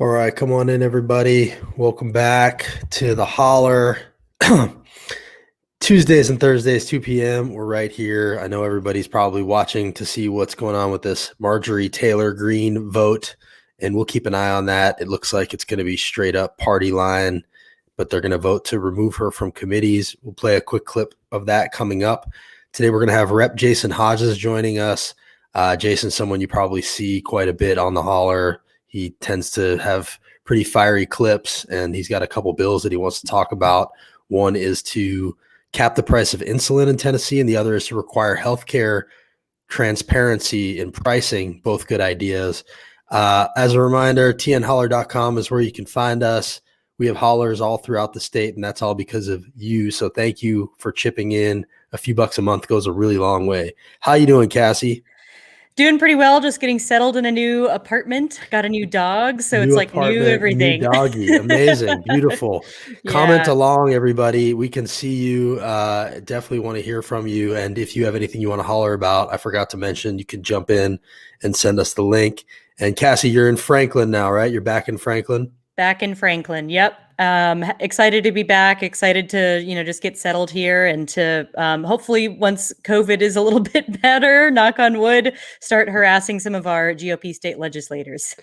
All right, come on in, everybody. Welcome back to the Holler. Tuesdays and Thursdays, 2 p.m. We're right here. I know everybody's probably watching to see what's going on with this Marjorie Taylor Greene vote, and we'll keep an eye on that. It looks like it's going to be straight up party line, but they're going to vote to remove her from committees. We'll play a quick clip of that coming up. Today, we're going to have Rep. Jason Hodges joining us. Jason's someone you probably see quite a bit on the Holler. He tends to have pretty fiery clips, and he's got a couple bills that he wants to talk about. One is to cap the price of insulin in Tennessee, and the other is to require healthcare transparency in pricing. Both good ideas. As a reminder, tnholler.com is where you can find us. We have hollers all throughout the state, and that's all because of you. So thank you for chipping in. A few bucks a month goes a really long way. How you doing, Cassie? Doing pretty well, just getting settled in a new apartment. Got a new dog, so it's New like new apartment, new everything. doggy. Amazing. Beautiful. Comment Yeah. along, everybody. We can see you. Definitely want to hear from you. And if you have anything you want to holler about, I forgot to mention, you can jump in and send us the link. And Cassie, you're in Franklin now, right? You're back in Franklin? Back in Franklin. Yep. Excited to be back. Excited to, just get settled here and to hopefully once COVID is a little bit better, knock on wood, start harassing some of our GOP state legislators.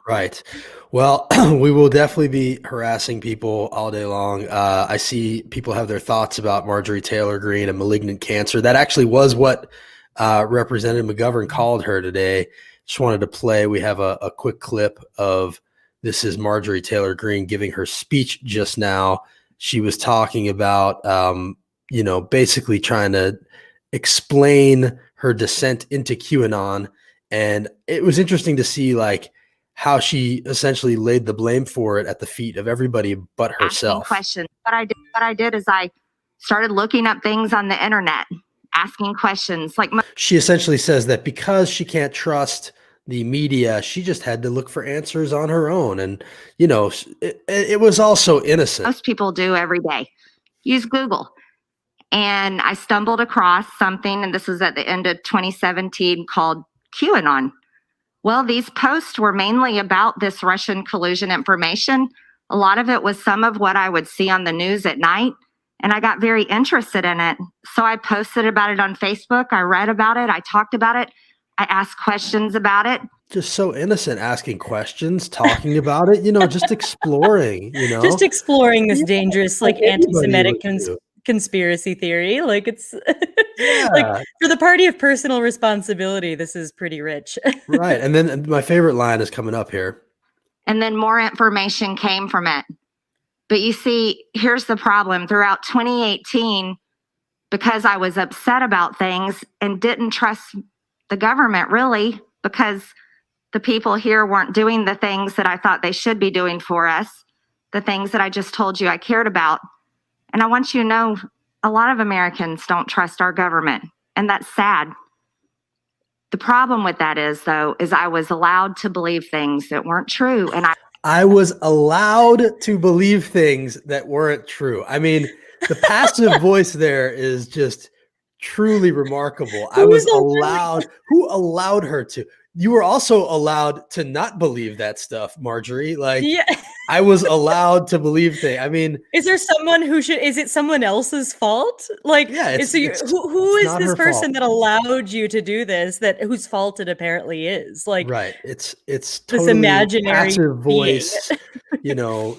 Right. Well, we will definitely be harassing people all day long. I see people have their thoughts about Marjorie Taylor Greene and malignant cancer. That actually was what Representative McGovern called her today. Just wanted to play. We have a quick clip of this is Marjorie Taylor Greene giving her speech just now. She was talking about, basically trying to explain her descent into QAnon. And it was interesting to see how she essentially laid the blame for it at the feet of everybody but herself. Asking questions. What I did is I started looking up things on the internet, asking questions. She essentially says that because she can't trust the media, she just had to look for answers on her own. And, it was also innocent. Most people do every day. Use Google. And I stumbled across something, and this was at the end of 2017, called QAnon. Well, these posts were mainly about this Russian collusion information. A lot of it was some of what I would see on the news at night, and I got very interested in it. So I posted about it on Facebook. I read about it. I talked about it. I asked questions about it. Just so innocent, asking questions, talking about it, just exploring, Just exploring this dangerous, anti-Semitic do. conspiracy theory. It's Yeah. for the party of personal responsibility, this is pretty rich. Right. And then my favorite line is coming up here. And then more information came from it. But you see, here's the problem. Throughout 2018, because I was upset about things and didn't trust the government really, because the people here weren't doing the things that I thought they should be doing for us, the things that I just told you I cared about. And I want you to know, a lot of Americans don't trust our government, and that's sad. The problem with that is I was allowed to believe things that weren't true. And I was allowed to believe things that weren't true. I mean, the passive voice there is just truly remarkable. I was allowed. Who allowed her to? You were also allowed to not believe that stuff, Marjorie. Yeah. I was allowed to believe things. I mean, is there someone is it someone else's fault? Yeah. Who is this person that allowed you to do this, whose fault it apparently is? Right. It's totally this imaginary passive voice,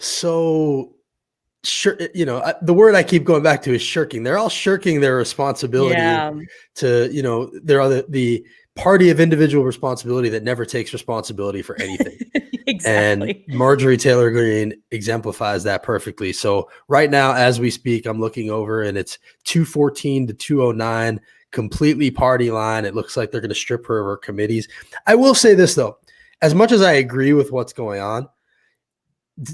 so sure, the word I keep going back to is shirking. They're all shirking their responsibility to, they're the party of individual responsibility that never takes responsibility for anything. Exactly. And Marjorie Taylor Greene exemplifies that perfectly. So right now, as we speak, I'm looking over and it's 214 to 209, completely party line. It looks like they're going to strip her of her committees. I will say this, though, as much as I agree with what's going on,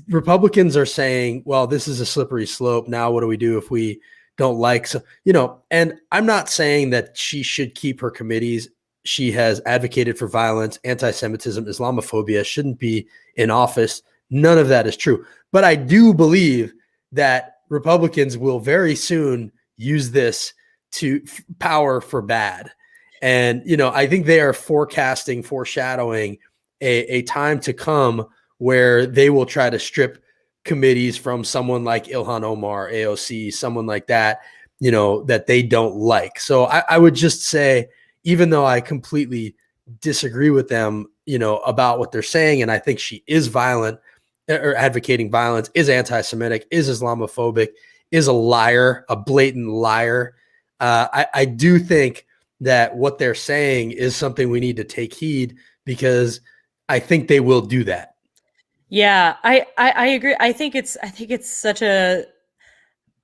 Republicans are saying, well, this is a slippery slope. Now, what do we do if we don't like, and I'm not saying that she should keep her committees. She has advocated for violence, anti-Semitism, Islamophobia, shouldn't be in office. None of that is true. But I do believe that Republicans will very soon use this to power for bad. And, I think they are foreshadowing a time to come where they will try to strip committees from someone like Ilhan Omar, AOC, someone like that, that they don't like. So I would just say, even though I completely disagree with them, about what they're saying, and I think she is violent or advocating violence, is anti-Semitic, is Islamophobic, is a liar, a blatant liar. I do think that what they're saying is something we need to take heed, because I think they will do that. Yeah, I agree. I think it's such a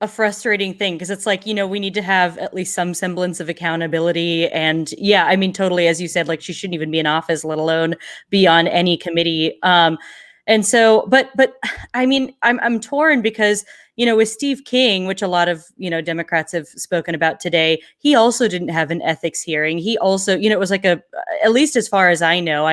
frustrating thing, because it's like, we need to have at least some semblance of accountability. And yeah, I mean, totally, as you said, like, she shouldn't even be in office, let alone be on any committee. And so, but I mean, I'm torn, because, with Steve King, which a lot of, Democrats have spoken about today, he also didn't have an ethics hearing. He also, it was like at least as far as I know,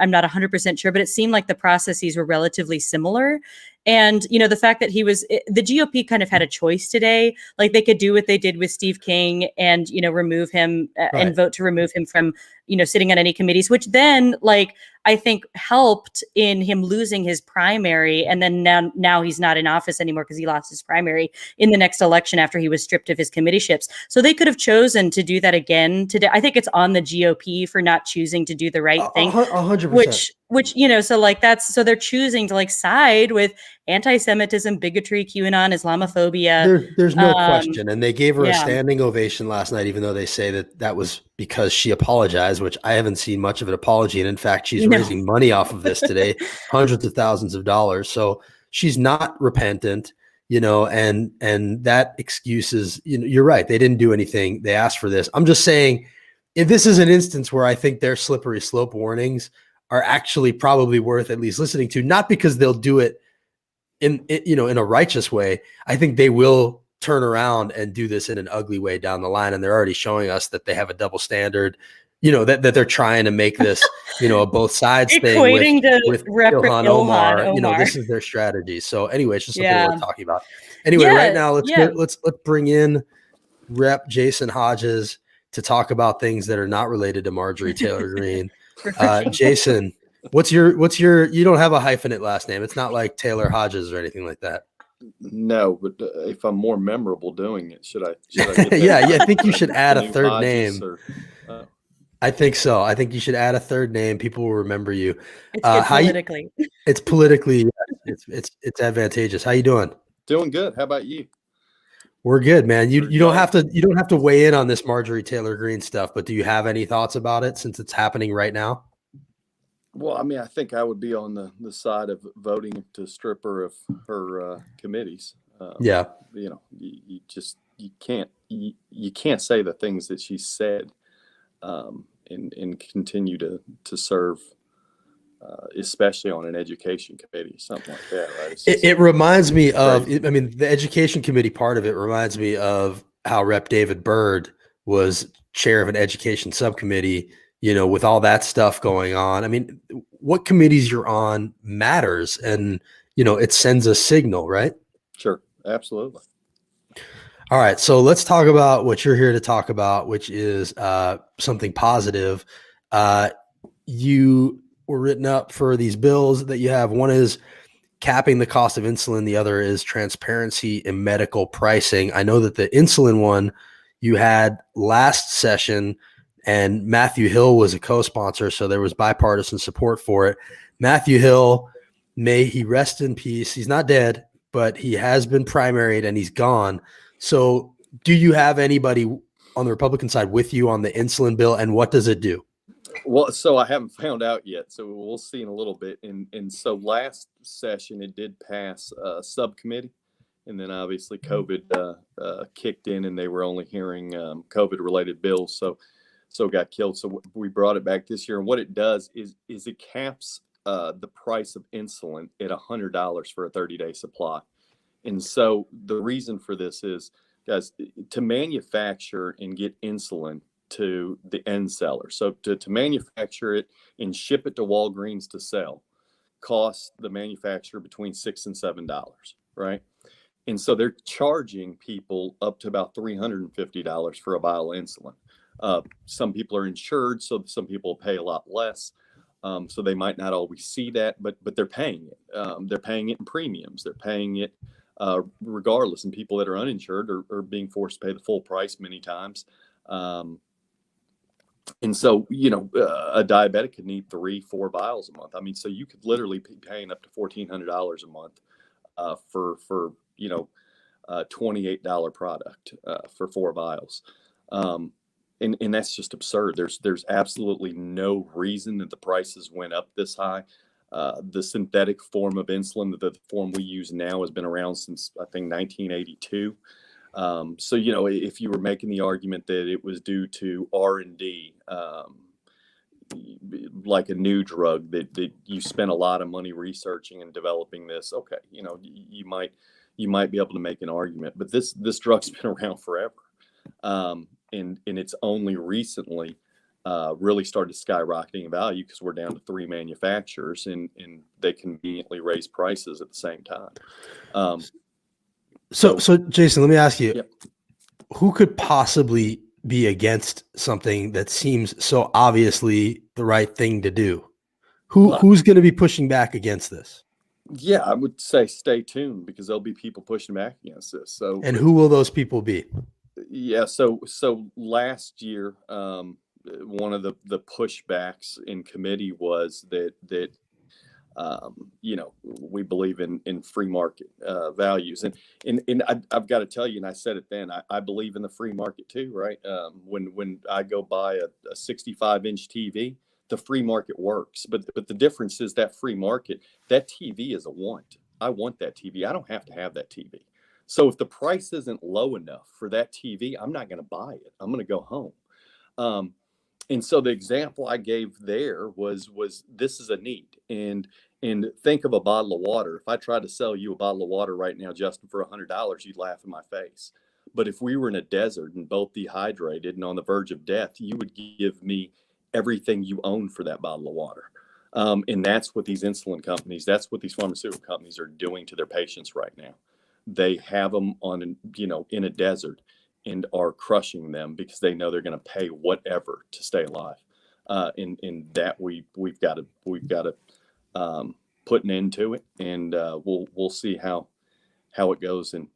I'm not 100% sure, but it seemed like the processes were relatively similar. And, the fact that the GOP kind of had a choice today. Like, they could do what they did with Steve King and, remove him and vote to remove him from, sitting on any committees, which then, like, I think helped in him losing his primary. And then now he's not in office anymore because he lost his primary in the next election after he was stripped of his committeeships. So they could have chosen to do that again today. I think it's on the GOP for not choosing to do the right thing. 100%. Which, so like so they're choosing to like side with anti-Semitism, bigotry, QAnon, Islamophobia. There's no question. And they gave her a yeah. standing ovation last night, even though they say that was because she apologized, which I haven't seen much of an apology. And in fact, she's raising money off of this today, hundreds of thousands of dollars. So she's not repentant, and that excuse is, you're right. They didn't do anything. They asked for this. I'm just saying, if this is an instance where I think their slippery slope warnings are actually probably worth at least listening to, not because they'll do it in a righteous way. I think they will turn around and do this in an ugly way down the line. And they're already showing us that they have a double standard, that they're trying to make this, a both sides thing with Ilhan Omar. This is their strategy. So anyway, it's just something we're talking about. Anyway, right now, let's bring in Rep. Jason Hodges to talk about things that are not related to Marjorie Taylor Greene. Jason, what's your, you don't have a hyphenate last name. It's not like Taylor Hodges or anything like that. No, but if I'm more memorable doing it, should I get that? Yeah, I think you should add a third Hodges name. I think so. I think you should add a third name. People will remember you. It's good politically. It's politically, it's advantageous. How you doing? Doing good. How about you? We're good, man. You don't have to weigh in on this Marjorie Taylor Greene stuff, but do you have any thoughts about it since it's happening right now? Well, I mean, I think I would be on the side of voting to strip her of her committees. Yeah. You can't say the things that she said and continue to serve, especially on an education committee, something like that, right? It reminds me of, the education committee part of it reminds me of how Rep. David Byrd was chair of an education subcommittee, with all that stuff going on. I mean, what committees you're on matters, and, it sends a signal, right? Sure. Absolutely. All right. So let's talk about what you're here to talk about, which is something positive. You were written up for these bills that you have. One is capping the cost of insulin. The other is transparency in medical pricing. I know that the insulin one you had last session, and Matthew Hill was a co-sponsor, so there was bipartisan support for it. Matthew Hill, may he rest in peace. He's not dead, but he has been primaried and he's gone. So do you have anybody on the Republican side with you on the insulin bill, and what does it do? Well, so I haven't found out yet, so we'll see in a little bit. And so last session it did pass a subcommittee, and then obviously COVID kicked in, and they were only hearing COVID-related bills, so it got killed. So we brought it back this year, and what it does is it caps the price of insulin at $100 for a 30-day supply. And so the reason for this is, guys, to manufacture and get insulin to the end seller. So to manufacture it and ship it to Walgreens to sell costs the manufacturer between $6 and $7, right? And so they're charging people up to about $350 for a vial of insulin. Some people are insured, so some people pay a lot less. So they might not always see that, but they're paying it. They're paying it in premiums. They're paying it regardless. And people that are uninsured are being forced to pay the full price many times. And so, a diabetic could need 3-4 vials a month. I mean, so you could literally be paying up to $1,400 a month for $28 product for 4 vials. And that's just absurd. There's absolutely no reason that the prices went up this high. The synthetic form of insulin, the form we use now, has been around since, I think, 1982. So, if you were making the argument that it was due to R&D, like a new drug that you spent a lot of money researching and developing this, okay, you might be able to make an argument, but this drug's been around forever. And it's only recently really started skyrocketing in value because we're down to 3 manufacturers and they conveniently raise prices at the same time. So Jason, let me ask you, Yep. Who could possibly be against something that seems so obviously the right thing to do? Who's going to be pushing back against this? Yeah, I would say stay tuned because there'll be people pushing back against this. So, and who will those people be? Yeah, so last year, one of the pushbacks in committee was that we believe in free market values, and I've got to tell you, and I said it then, I believe in the free market too, right? When I go buy a 65-inch TV, the free market works, but the difference is that free market, that TV is a want. I want that TV. I don't have to have that TV. So if the price isn't low enough for that TV, I'm not going to buy it. I'm going to go home. And so the example I gave there was this is a need. And think of a bottle of water. If I tried to sell you a bottle of water right now, Justin, for $100, you'd laugh in my face. But if we were in a desert and both dehydrated and on the verge of death, you would give me everything you own for that bottle of water. And that's what these insulin companies, that's what these pharmaceutical companies are doing to their patients right now. They have them on, in a desert and are crushing them because they know they're going to pay whatever to stay alive. And that we've got to put an end to it, and we'll see how it goes in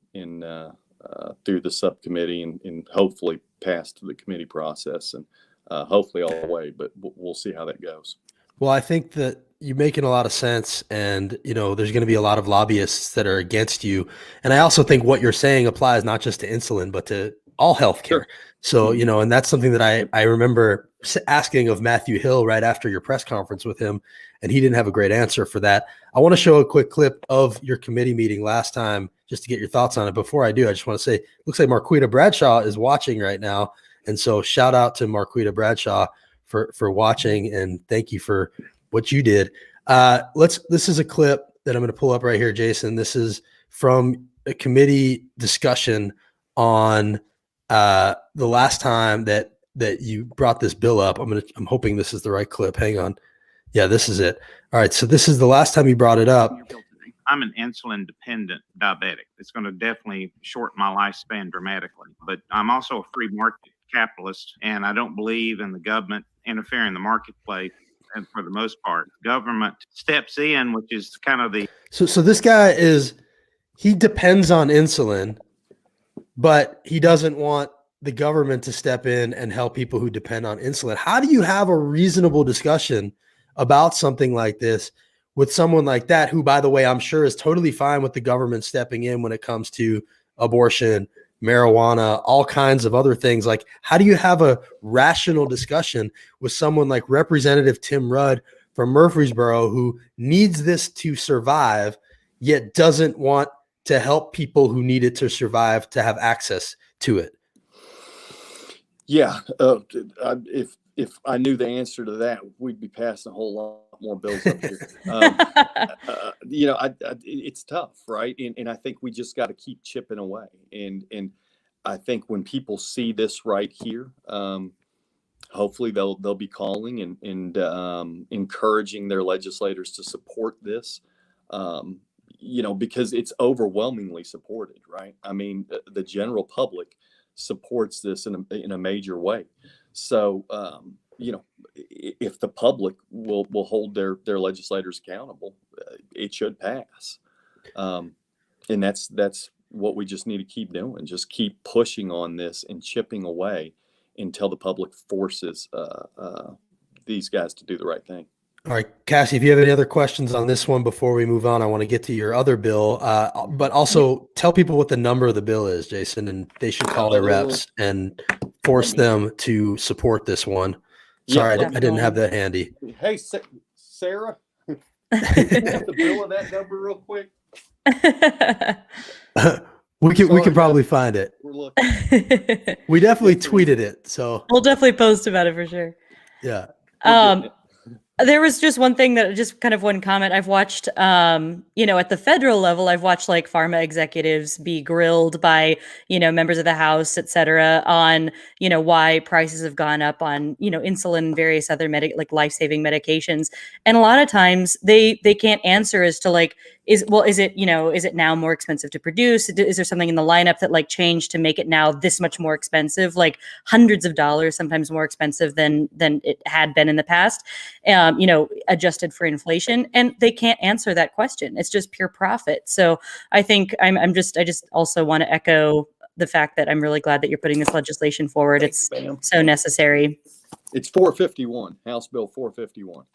through the subcommittee and hopefully past the committee process and hopefully all the way. But we'll see how that goes. Well, I think that you're making a lot of sense, and there's going to be a lot of lobbyists that are against you. And I also think what you're saying applies not just to insulin, but to all healthcare. Sure. So, and that's something that I remember asking of Matthew Hill right after your press conference with him, and he didn't have a great answer for that. I want to show a quick clip of your committee meeting last time just to get your thoughts on it. Before I do, I just want to say, looks like Marquita Bradshaw is watching right now. And so shout out to Marquita Bradshaw for watching, and thank you for what you did. This is a clip that I'm going to pull up right here, Jason. This is from a committee discussion on the last time that you brought this bill up. I'm hoping this is the right clip. Hang on. Yeah, this is it. All right. So this is the last time you brought it up. I'm an insulin dependent diabetic. It's going to definitely shorten my lifespan dramatically, but I'm also a free market capitalist, and I don't believe in the government interfering in the marketplace. And for the most part, government steps in, which is kind of the. So this guy he depends on insulin, but he doesn't want the government to step in and help people who depend on insulin. How do you have a reasonable discussion about something like this with someone like that, who, by the way, I'm sure is totally fine with the government stepping in when it comes to abortion, marijuana, all kinds of other things? Like, how do you have a rational discussion with someone like Representative Tim Rudd from Murfreesboro, who needs this to survive, yet doesn't want to help people who need it to survive to have access to it? Yeah. If I knew the answer to that, we'd be passing a whole lot more bills up here. It's tough, right? And I think we just got to keep chipping away. And I think when people see this right here, hopefully they'll be calling and encouraging their legislators to support this. Because it's overwhelmingly supported, right? I mean, the general public supports this in a major way. So, you know, if the public will hold their legislators accountable, it should pass. And that's what we just need to keep doing. Just keep pushing on this and chipping away until the public forces these guys to do the right thing. All right, Cassie, if you have any other questions on this one before we move on, I want to get to your other bill, but also tell people what the number of the bill is, Jason, and they should call their reps and force them to support this one. Sorry, I didn't have that handy. Hey, Sarah, you have the bill of that number real quick? We can probably find it. We're looking. We definitely tweeted it, so we'll definitely post about it for sure. Yeah. There was just one thing that just kind of one comment I've watched, at the federal level, I've watched like pharma executives be grilled by, members of the House, et cetera, on, why prices have gone up on, insulin and various other like life-saving medications. And a lot of times they can't answer as to like, is it now more expensive to produce? Is there something in the lineup that like changed to make it now this much more expensive, like hundreds of dollars, sometimes more expensive than it had been in the past, adjusted for inflation? And they can't answer that question. It's just pure profit. So I think I just also want to echo the fact that I'm really glad that you're putting this legislation forward. It's so necessary. It's 451, House Bill 451.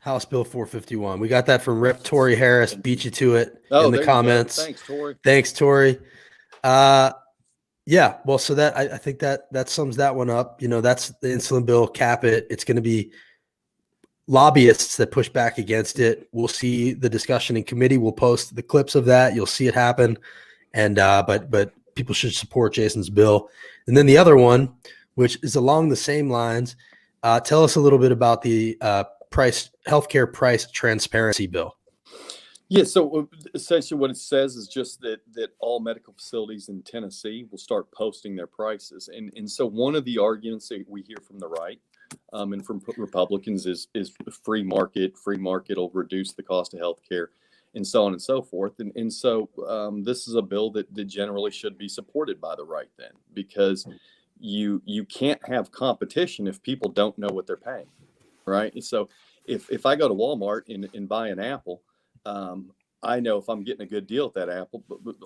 House Bill 451. We got that from Rep. Tori Harris. Beat you to it in the comments. Thanks, Tori. Thanks, Tori. Yeah. Well, so that I think that sums that one up. That's the insulin bill. Cap it. It's going to be lobbyists that push back against it. We'll see the discussion in committee. We'll post the clips of that. You'll see it happen. And but people should support Jason's bill. And then the other one, which is along the same lines, tell us a little bit about the healthcare price transparency bill. Yeah, so essentially what it says is just that all medical facilities in Tennessee will start posting their prices. And so one of the arguments that we hear from the right and from Republicans is free market. Free market will reduce the cost of healthcare and so on and so forth. And so this is a bill that generally should be supported by the right then, because you can't have competition if people don't know what they're paying, right? And so if I go to Walmart and buy an apple, I know if I'm getting a good deal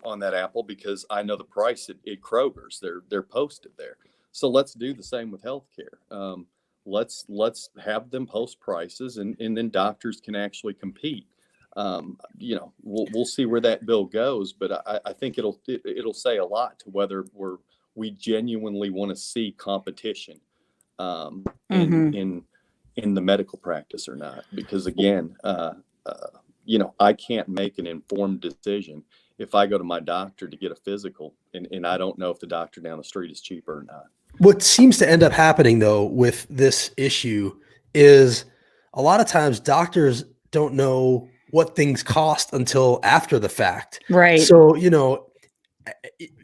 on that apple because I know the price at Kroger's. They're posted there. So let's do the same with healthcare. Let's have them post prices, and then doctors can actually compete. We'll see where that bill goes, but I think it'll say a lot to whether we genuinely want to see competition in the medical practice or not. Because again, I can't make an informed decision if I go to my doctor to get a physical and I don't know if the doctor down the street is cheaper or not. What seems to end up happening though with this issue is a lot of times doctors don't know what things cost until after the fact. Right. So,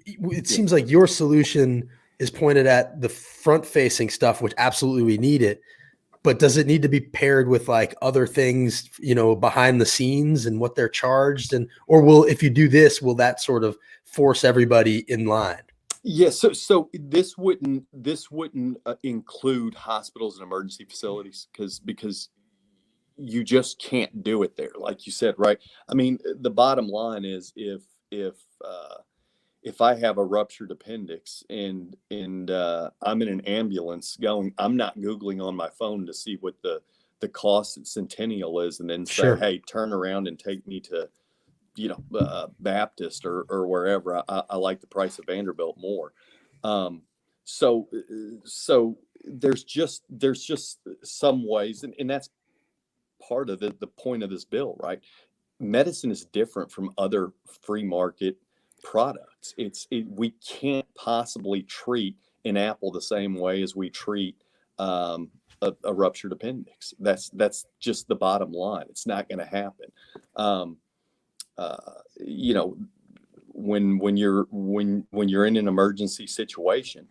it seems like your solution is pointed at the front facing stuff, which absolutely we need it. But does it need to be paired with like other things, behind the scenes and what they're charged, or if you do this, will that sort of force everybody in line? Yes. Yeah, so this wouldn't include hospitals and emergency facilities because you just can't do it there, like you said, right? I mean, the bottom line is if I have a ruptured appendix and I'm in an ambulance going, I'm not Googling on my phone to see what the cost at Centennial is and then say, Sure. Hey, turn around and take me to, Baptist or wherever. I like the price of Vanderbilt more. So there's just some ways, and that's part of the point of this bill, right? Medicine is different from other free market products. We can't possibly treat an apple the same way as we treat a ruptured appendix. That's just the bottom line. It's not going to happen. When you're in an emergency situation,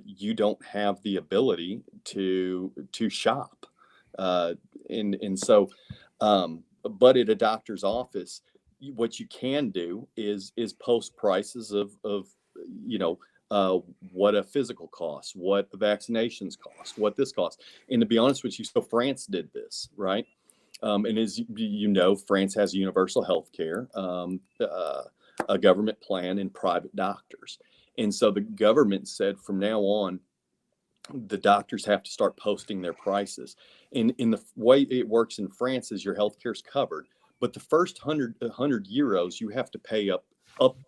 you don't have the ability to shop, and so. But at a doctor's office, what you can do is post prices of what a physical costs, what vaccinations cost, what this costs. And to be honest with you, so France did this, right? And as you know, France has universal health care, a government plan, and private doctors. And so the government said from now on, the doctors have to start posting their prices. In the way it works in France is your healthcare is covered, but the first 100 euros you have to pay up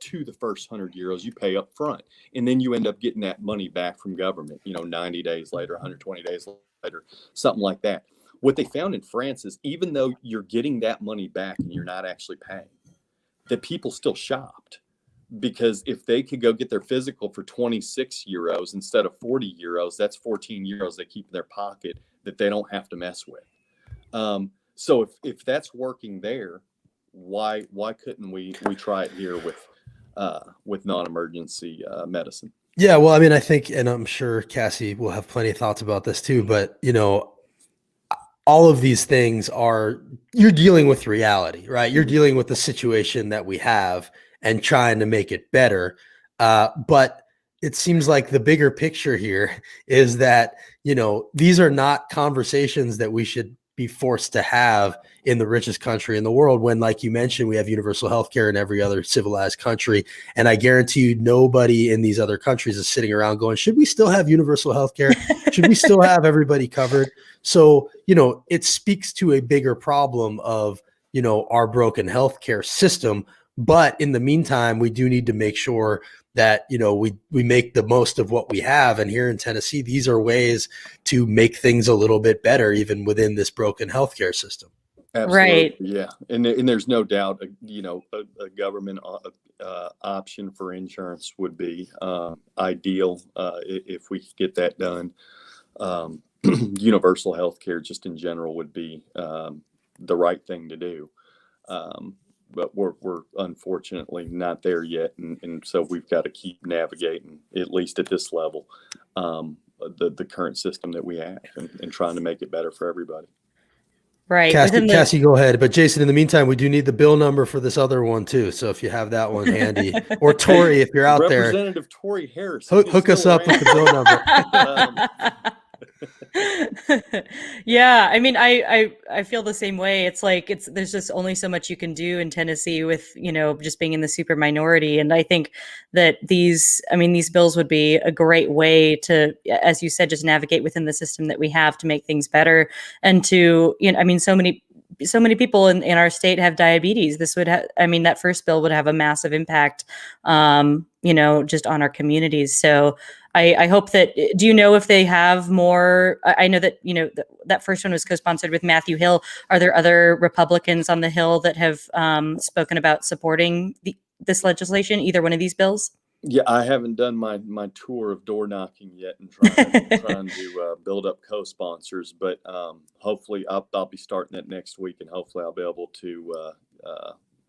to the first 100 euros you pay up front, and then you end up getting that money back from government, 90 days later, 120 days later, something like that. What they found in France is even though you're getting that money back and you're not actually paying, that people still shopped. Because if they could go get their physical for 26 euros instead of 40 euros, that's 14 euros they keep in their pocket that they don't have to mess with. So if that's working there, why couldn't we try it here with non-emergency medicine? Yeah, well, I mean, I think, and I'm sure Cassie will have plenty of thoughts about this too, but all of these things you're dealing with reality, right? You're dealing with the situation that we have and trying to make it better. But it seems like the bigger picture here is that, these are not conversations that we should be forced to have in the richest country in the world when, like you mentioned, we have universal healthcare in every other civilized country. And I guarantee you nobody in these other countries is sitting around going, should we still have universal healthcare? Should we still have everybody covered? So, it speaks to a bigger problem of, our broken healthcare system. But in the meantime, we do need to make sure that, we make the most of what we have. And here in Tennessee, these are ways to make things a little bit better, even within this broken healthcare system. Absolutely. Right. Yeah. And there's no doubt, a government option for insurance would be ideal if we could get that done. Universal healthcare just in general would be the right thing to do. But we're unfortunately not there yet. And so we've got to keep navigating, at least at this level, the current system that we have and trying to make it better for everybody. Right. Cassie, go ahead. But Jason, in the meantime, we do need the bill number for this other one too. So if you have that one handy, or Tori, if you're out there, Representative Tori Harris, hook us up with the bill number. Yeah, I mean, I feel the same way. It's like there's just only so much you can do in Tennessee with just being in the super minority, and I think that these bills would be a great way to, as you said, just navigate within the system that we have to make things better, and to so many people in our state have diabetes. This would that first bill would have a massive impact, just on our communities. So I hope that, do you know if they have more? I know that, that first one was co-sponsored with Matthew Hill. Are there other Republicans on the Hill that have spoken about supporting this legislation, either one of these bills? Yeah, I haven't done my tour of door knocking yet and trying to build up co-sponsors, but hopefully I'll be starting that next week, and hopefully I'll be able to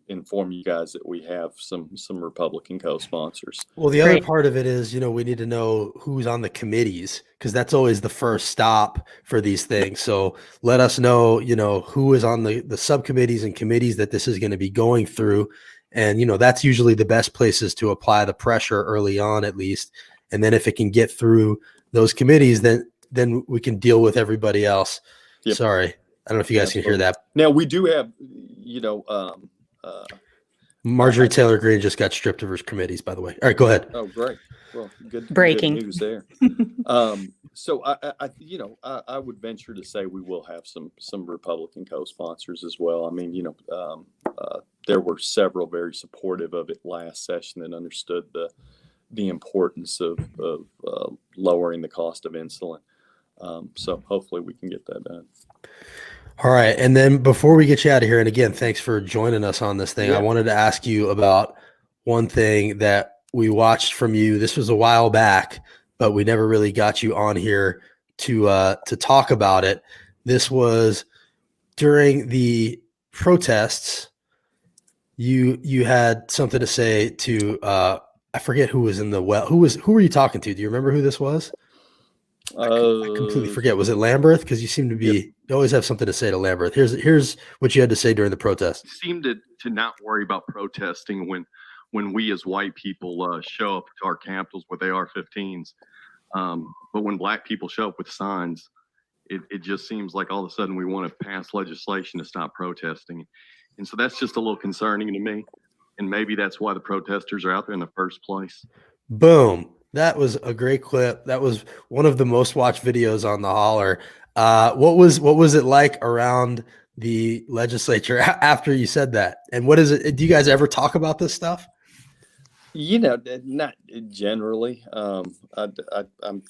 inform you guys that we have some Republican co-sponsors. Well, the other part of it is, we need to know who's on the committees, because that's always the first stop for these things. So let us know, who is on the subcommittees and committees that this is going to be going through. And, that's usually the best places to apply the pressure early on, at least. And then if it can get through those committees, then we can deal with everybody else. Yep. Sorry. I don't know if you guys can hear that. Now we do have, Marjorie Taylor Greene just got stripped of her committees, by the way. All right, go ahead. Oh, great. Well, good news there. So I would venture to say we will have some Republican co-sponsors as well. I mean, there were several very supportive of it last session and understood the importance of lowering the cost of insulin. So hopefully we can get that done. All right. And then before we get you out of here, and again, thanks for joining us on this thing. Yeah. I wanted to ask you about one thing that we watched from you. This was a while back, but we never really got you on here to talk about it. This was during the protests. You had something to say to I forget who was in the well. Who were you talking to? Do you remember who this was? I completely forget. Was it Lamberth? Because you seem to be, yep. You always have something to say to Lamberth. Here's what you had to say during the protest. Seemed to not worry about protesting when when we as white people show up to our capitals with AR-15s. But when black people show up with signs, it just seems like all of a sudden we want to pass legislation to stop protesting. And so that's just a little concerning to me. And maybe that's why the protesters are out there in the first place. Boom. That was a great clip. That was one of the most watched videos on the Holler. What was it like around the legislature after you said that? And what is it? Do you guys ever talk about this stuff? Not generally. I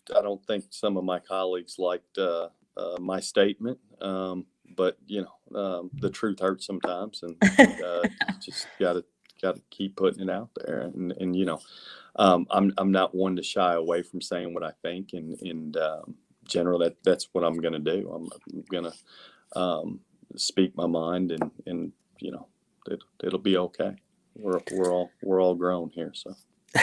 don't think some of my colleagues liked my statement, but the truth hurts sometimes, and just gotta keep putting it out there. And I'm not one to shy away from saying what I think, and general that's what I'm gonna do. I'm gonna speak my mind, and it'll be okay. We're all grown here, so.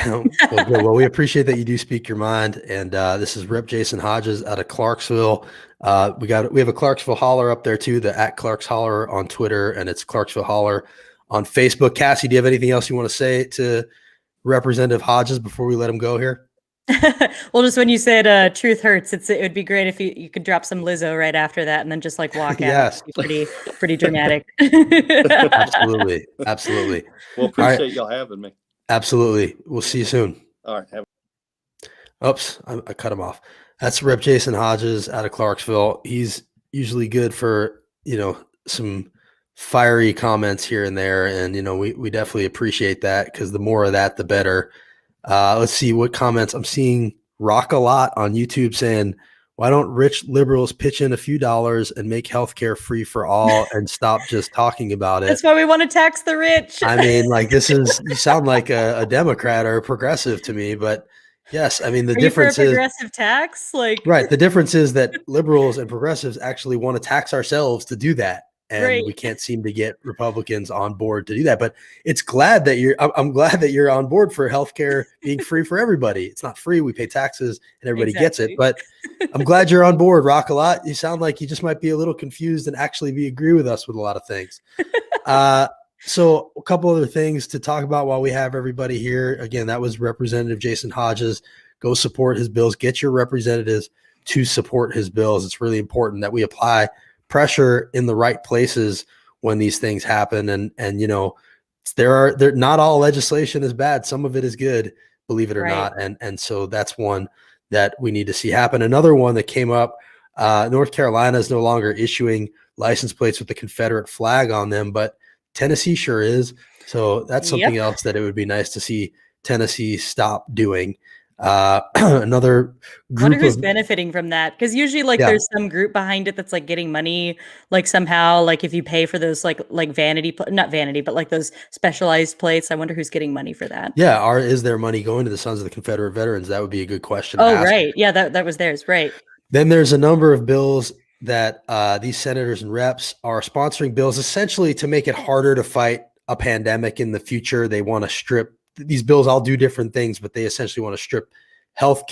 Well, good. Well, we appreciate that you do speak your mind. And this is Rep. Jason Hodges out of Clarksville. We have a Clarksville Holler up there too, the @Clarks Holler on Twitter, and it's Clarksville Holler on Facebook. Cassie, do you have anything else you want to say to Representative Hodges before we let him go here? Well, just when you said truth hurts, it would be great if you could drop some Lizzo right after that and then just like walk out. Yes. It'd be pretty dramatic. Absolutely. Absolutely. Well, appreciate y'all having me. Absolutely. We'll see you soon. All right. Oops, I cut him off. That's Rep. Jason Hodges out of Clarksville. He's usually good for, some fiery comments here and there. And, we definitely appreciate that, because the more of that, the better. Let's see what comments I'm seeing. Rock a lot on YouTube saying, why don't rich liberals pitch in a few dollars and make healthcare free for all and stop just talking about it? That's why we want to tax the rich. I mean, like, you sound like a Democrat or a progressive to me, but yes, I mean, the difference is progressive tax, right. The difference is that liberals and progressives actually want to tax ourselves to do that. And we can't seem to get Republicans on board to do that. But I'm glad that you're on board for healthcare being free for everybody. It's not free. We pay taxes and everybody gets it. But I'm glad you're on board, Rock a lot. You sound like you just might be a little confused and actually agree with us with a lot of things. So a couple other things to talk about while we have everybody here. Again, that was Representative Jason Hodges. Go support his bills. Get your representatives to support his bills. It's really important that we apply pressure in the right places when these things happen. And there not all legislation is bad. Some of it is good, believe it or not. And so that's one that we need to see happen. Another one that came up, North Carolina is no longer issuing license plates with the Confederate flag on them, but Tennessee sure is. So that's something else that it would be nice to see Tennessee stop doing. Another group. I wonder who's benefiting from that, because usually there's some group behind it that's like getting money, like somehow, like if you pay for those like vanity, not vanity, but like those specialized plates. I wonder who's getting money for that. Yeah, is there money going to the Sons of the Confederate Veterans? That would be a good question. Oh, right. Yeah, that was theirs, right. Then there's a number of bills that these senators and reps are sponsoring bills essentially to make it harder to fight a pandemic in the future. They want to strip these bills, all do different things, but they essentially want to strip health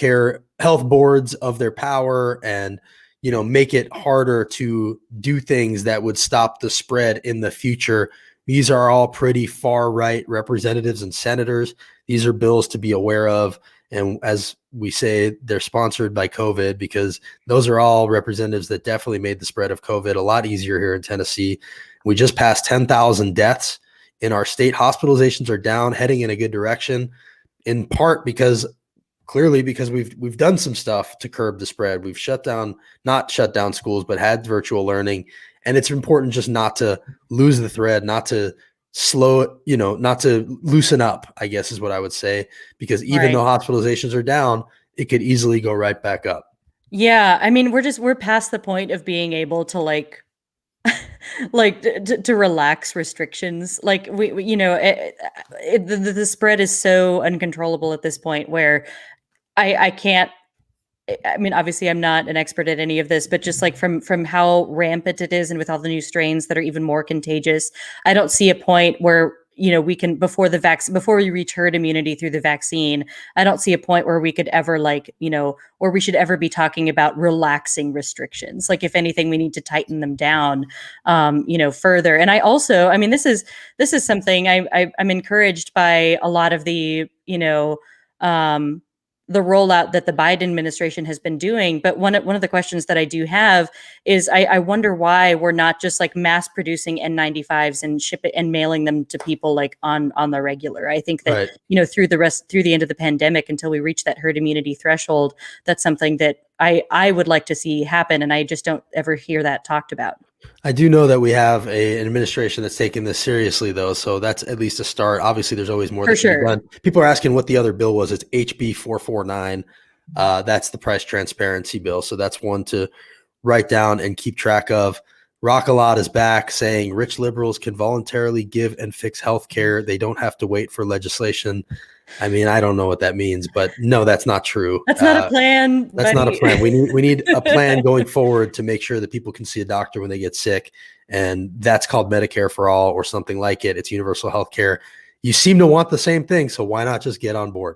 boards of their power and, make it harder to do things that would stop the spread in the future. These are all pretty far right representatives and senators. These are bills to be aware of. And as we say, they're sponsored by COVID, because those are all representatives that definitely made the spread of COVID a lot easier here in Tennessee. We just passed 10,000 deaths in our state. Hospitalizations are down, heading in a good direction, in part because we've done some stuff to curb the spread. We've not shut down schools, but had virtual learning. And it's important just not to lose the thread, not to not to loosen up, I guess is what I would say, because even though hospitalizations are down, it could easily go right back up. Yeah. I mean, we're past the point of being able to to relax restrictions. Like the spread is so uncontrollable at this point where I can't. I mean, obviously, I'm not an expert at any of this, but just like from how rampant it is, and with all the new strains that are even more contagious, I don't see a point where we can, before we reach herd immunity through the vaccine, I don't see a point where we could ever or we should ever be talking about relaxing restrictions. Like if anything, we need to tighten them down, further. And I also, I mean, this is something I'm encouraged by a lot of the rollout that the Biden administration has been doing. But one of the questions that I do have is I wonder why we're not just like mass producing N95s and ship it and mailing them to people like on the regular. I think that, Right. through the end of the pandemic, until we reach that herd immunity threshold, that's something that I would like to see happen. And I just don't ever hear that talked about. I do know that we have an administration that's taking this seriously, though, so that's at least a start. Obviously, there's always more that can be done. People are asking what the other bill was. It's HB 449. That's the price transparency bill, so that's one to write down and keep track of. Rockalot is back saying rich liberals can voluntarily give and fix health care. They don't have to wait for legislation. I mean, I don't know what that means, but no, that's not true. That's not a plan. That's not a plan. We need a plan going forward to make sure that people can see a doctor when they get sick. And that's called Medicare for all or something like it. It's universal health care. You seem to want the same thing. So why not just get on board?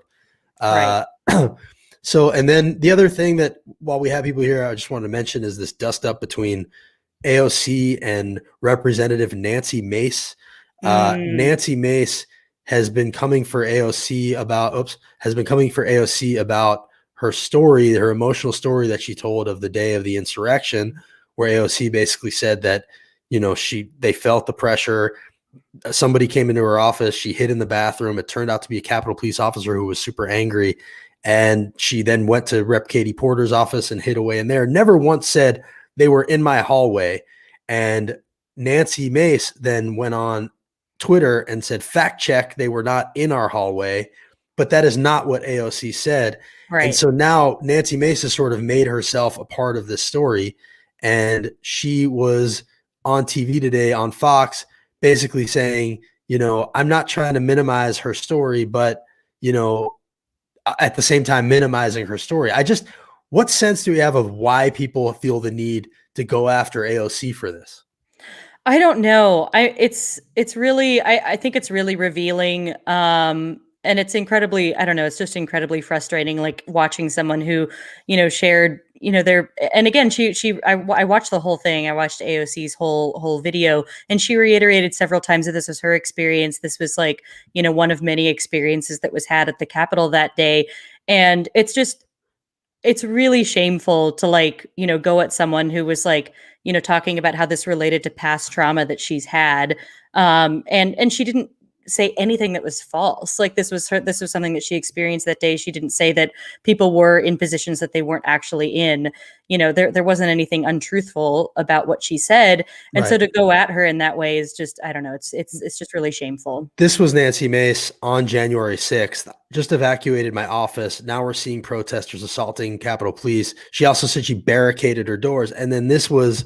Right. So, and then the other thing that while we have people here, I just want to mention is this dust up between AOC and Representative Nancy Mace. Nancy Mace has been coming for AOC about her story, her emotional story that she told of the day of the insurrection, where AOC basically said that, they felt the pressure. Somebody came into her office. She hid in the bathroom. It turned out to be a Capitol Police officer who was super angry. And she then went to Rep. Katie Porter's office and hid away in there. Never once said they were in my hallway. And Nancy Mace then went on Twitter and said, fact check, they were not in our hallway, but that is not what AOC said. Right. And so now Nancy Mace has sort of made herself a part of this story. And she was on TV today on Fox, basically saying, I'm not trying to minimize her story, but, at the same time, minimizing her story. What sense do we have of why people feel the need to go after AOC for this? I don't know. It's really, I think it's really revealing. And it's incredibly, I don't know, it's just incredibly frustrating, like watching someone who, shared, and again, I watched the whole thing. I watched AOC's whole video, and she reiterated several times that this was her experience. This was like, one of many experiences that was had at the Capitol that day. And it's really shameful to go at someone who was talking about how this related to past trauma that she's had. And she didn't say anything that was false. Like this was something that she experienced that day. She didn't say that people were in positions that they weren't actually in. There wasn't anything untruthful about what she said. And so to go at her in that way is just, I don't know, it's just really shameful. This was Nancy Mace on January 6th. Just evacuated my office. Now we're seeing protesters assaulting Capitol Police. She also said she barricaded her doors. And then this was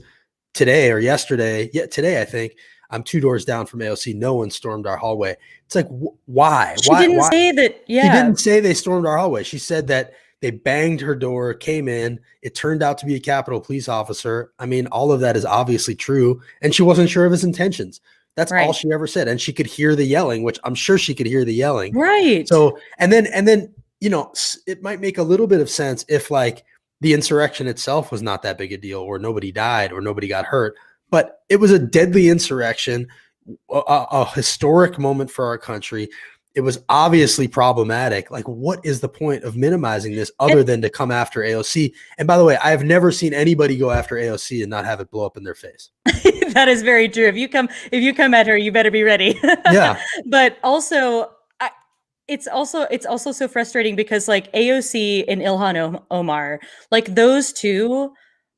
today or yesterday. Yeah, today, I think. I'm 2 doors down from AOC. No one stormed our hallway. It's like, why? She didn't say that. Yeah. She didn't say they stormed our hallway. She said that they banged her door, came in. It turned out to be a Capitol Police officer. I mean, all of that is obviously true. And she wasn't sure of his intentions. That's all she ever said. And she could hear the yelling, which I'm sure she could hear the yelling. Right. So, and then, it might make a little bit of sense if the insurrection itself was not that big a deal, or nobody died or nobody got hurt. But it was a deadly insurrection, a historic moment for our country. It was obviously problematic. Like, what is the point of minimizing this other than to come after AOC? And by the way, I've never seen anybody go after AOC and not have it blow up in their face. That is very true. If you come at her, you better be ready. Yeah. But also, it's also so frustrating because AOC and Ilhan Omar, those two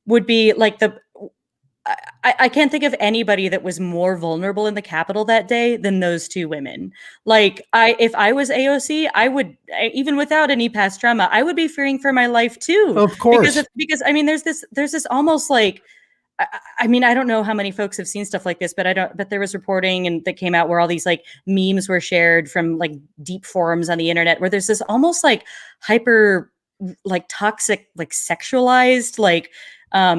would be I can't think of anybody that was more vulnerable in the Capitol that day than those two women. If I was AOC, I would, even without any past trauma, I would be fearing for my life too. Of course. Because I mean, there's this almost I mean, I don't know how many folks have seen stuff like this, but there was reporting and that came out where all these memes were shared from deep forums on the internet where there's this almost hyper toxic, sexualized,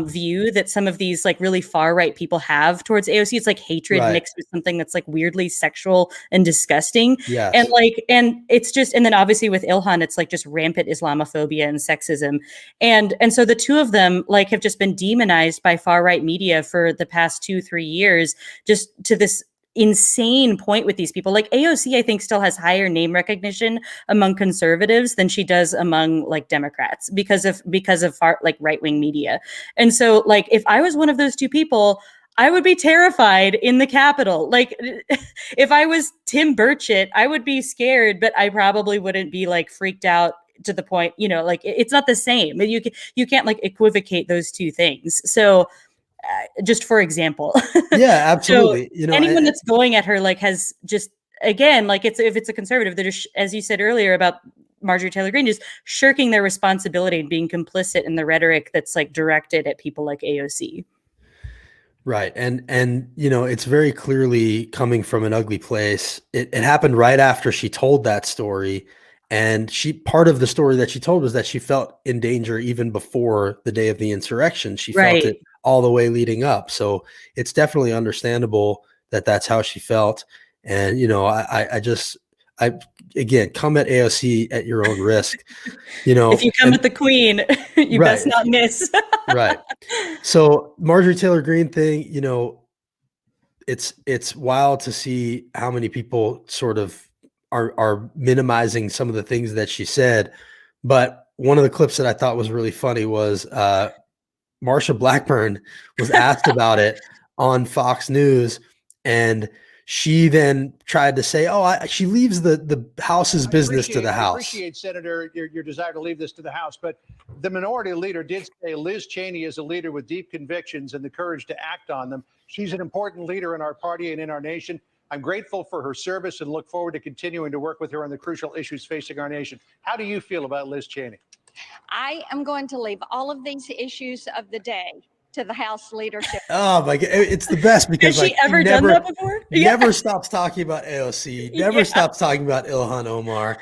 view that some of these like really far right people have towards AOC. It's like hatred Right. mixed with something that's like weirdly sexual and disgusting. Yes. And like, and it's just, and then obviously with Ilhan, it's like just rampant Islamophobia and sexism. And so the two of them like have just been demonized by far right media for the past 2-3 years, just to this insane point with these people. Like AOC, I think, still has higher name recognition among conservatives than she does among like Democrats because of far like right-wing media. And so like if I was one of those two people, I would be terrified in the Capitol. Like if I was Tim Burchett, I would be scared, but I probably wouldn't be like freaked out to the point, you know, like it's not the same. You can't like equivocate those two things. So just for example. Yeah, absolutely. So You know, anyone that's going at her like has just, again, like if it's a conservative, they're just, as you said earlier about Marjorie Taylor Greene, just shirking their responsibility and being complicit in the rhetoric that's like directed at people like AOC. right. And you know, it's very clearly coming from an ugly place. It happened right after she told that story. And part of the story that she told was that she felt in danger even before the day of the insurrection. She felt it all the way leading up. So it's definitely understandable that that's how she felt. And, you know, I again, come at AOC at your own risk, you know. If you come at the queen, you best not miss. Right. So Marjorie Taylor Greene thing, you know, it's wild to see how many people sort of are minimizing some of the things that she said. But one of the clips that I thought was really funny was Marsha Blackburn was asked about it on Fox News, and she then tried to say, she leaves the House's business to the House. I appreciate, Senator, your desire to leave this to the House, but the minority leader did say Liz Cheney is a leader with deep convictions and the courage to act on them. She's an important leader in our party and in our nation. I'm grateful for her service and look forward to continuing to work with her on the crucial issues facing our nation. How do you feel about Liz Cheney? I am going to leave all of these issues of the day to the House leadership. Oh my God, it's the best because has she ever done that before? Never stops talking about AOC, never stops talking about Ilhan Omar.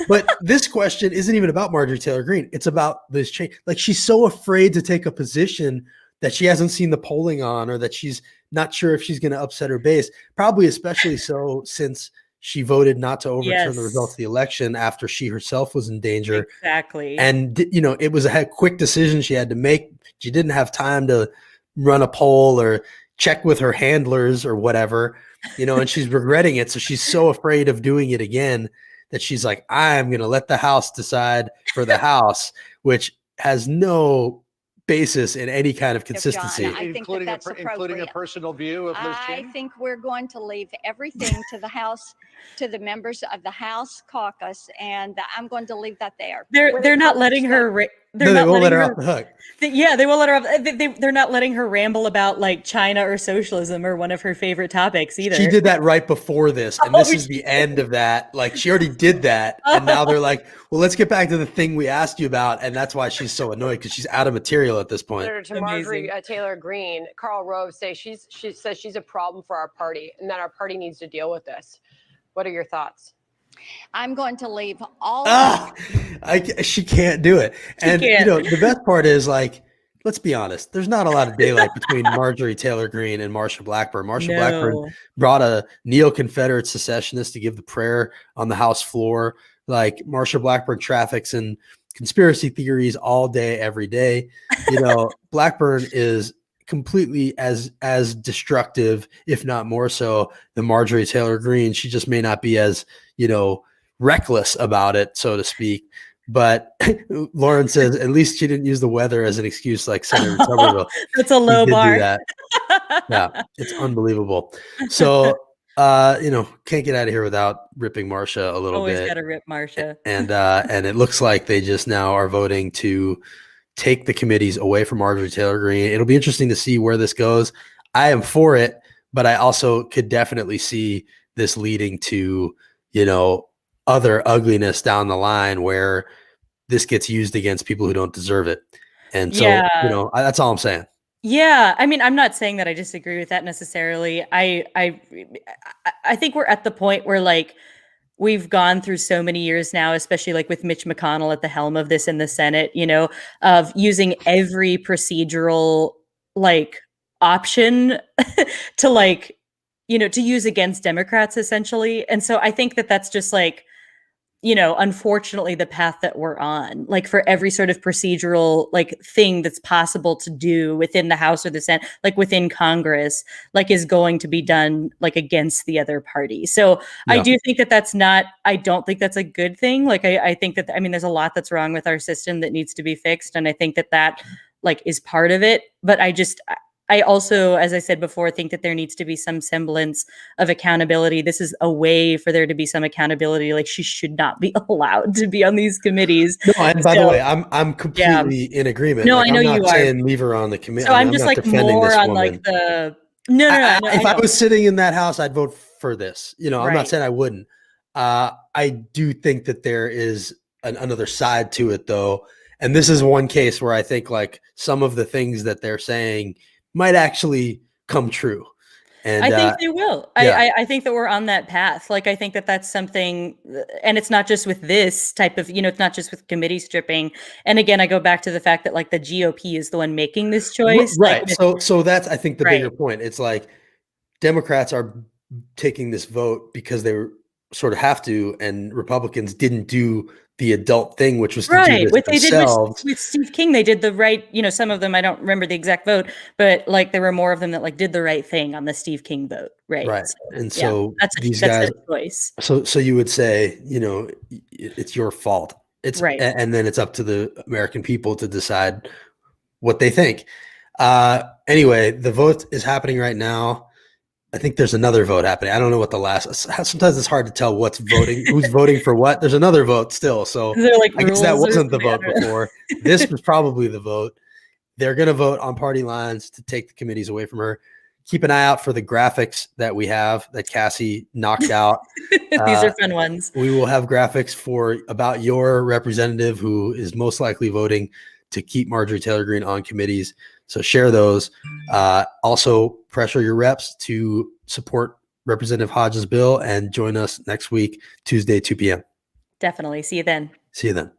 But this question isn't even about Marjorie Taylor Greene. It's about Liz Cheney. Like she's so afraid to take a position that she hasn't seen the polling on, or that she's not sure if she's going to upset her base. Probably especially so since she voted not to overturn the results of the election after she herself was in danger. Exactly. And, you know, it was a quick decision she had to make. She didn't have time to run a poll or check with her handlers or whatever, you know, and she's regretting it. So she's so afraid of doing it again that she's like, I'm going to let the House decide for the House, which has no basis in any kind of consistency. John, I think including a personal view of Liz Cheney? I think we're going to leave everything to the House, to the members of the House caucus, and I'm going to leave that there. They're not letting her. They won't let her off the hook. They won't let her off. They're not letting her ramble about like China or socialism or one of her favorite topics either. She did that right before this, and this is the end of that. Like she already did that, and now they're like, "Well, let's get back to the thing we asked you about," and that's why she's so annoyed because she's out of material at this point. Senator to Marjorie Taylor Greene, Karl Rove she says she's a problem for our party and that our party needs to deal with this. What are your thoughts? I'm going to leave all. She can't do it. And you know, the best part is like, let's be honest. There's not a lot of daylight between Marjorie Taylor Greene and Marsha Blackburn. Blackburn brought a neo-Confederate secessionist to give the prayer on the House floor. Like Marsha Blackburn traffics in conspiracy theories all day, every day. You know, Blackburn is completely as destructive, if not more so, than Marjorie Taylor Greene. She just may not be as, you know, reckless about it, so to speak. But Lauren says at least she didn't use the weather as an excuse like Senator Tuberville. That's a low bar. Yeah, it's unbelievable. So you know, can't get out of here without ripping Marsha a little bit. Always gotta rip Marsha. And it looks like they just now are voting to take the committees away from Marjorie Taylor Greene. It'll be interesting to see where this goes. I am for it, but I also could definitely see this leading to, you know, other ugliness down the line where this gets used against people who don't deserve it. And so, you know, that's all I'm saying. Yeah, I mean, I'm not saying that I disagree with that necessarily. I think we're at the point where like we've gone through so many years now, especially like with Mitch McConnell at the helm of this in the Senate, you know, of using every procedural like option to like, you know, to use against Democrats essentially. And so I think that that's just like, you know, unfortunately the path that we're on, like for every sort of procedural like thing that's possible to do within the House or the Senate, like within Congress, like is going to be done like against the other party. So I Yeah. do think that that's not, I don't think that's a good thing. Like I think that, I mean, there's a lot that's wrong with our system that needs to be fixed. And I think that that like is part of it. But I also, as I said before, think that there needs to be some semblance of accountability. This is a way for there to be some accountability. Like she should not be allowed to be on these committees. No, and by the So, way, I'm completely in agreement. No, Like, I know I'm not you are. saying leave her on the committee. So I mean, I'm just not like defending more this on woman. like the no. I if I know. was sitting in that house, I'd vote for this. You know, I'm not Right. saying I wouldn't. I do think that there is another side to it, though. And this is one case where I think like some of the things that they're saying might actually come true. And I think they will. yeah. I think that we're on that path. Like, I think that that's something, and it's not just with this type of, you know, it's not just with committee stripping. And again, I go back to the fact that like the GOP is the one making this choice. Right. Like, with, So that's, I think, the right. bigger point. It's like Democrats are taking this vote because they sort of have to, and Republicans didn't do the adult thing, which was to do Right. this What they did themselves. with Steve King, they did the right, you know, some of them, I don't remember the exact vote, but like there were more of them that like did the right thing on the Steve King vote. Right. Right. So, And so these that's guys, a choice. so you would say, you know, it's your fault. It's right. And then it's up to the American people to decide what they think. Anyway, the vote is happening right now. I think there's another vote happening. I don't know what the last. Sometimes it's hard to tell what's voting, who's voting for what. There's another vote still, so like I guess that rules or wasn't the something? vote before. This was probably the vote. They're going to vote on party lines to take the committees away from her. Keep an eye out for the graphics that we have that Cassie knocked out. These are fun ones. We will have graphics about your representative who is most likely voting to keep Marjorie Taylor Greene on committees. So share those. Also pressure your reps to support Representative Hodges' bill and join us next week, Tuesday, 2 p.m. Definitely. See you then. See you then.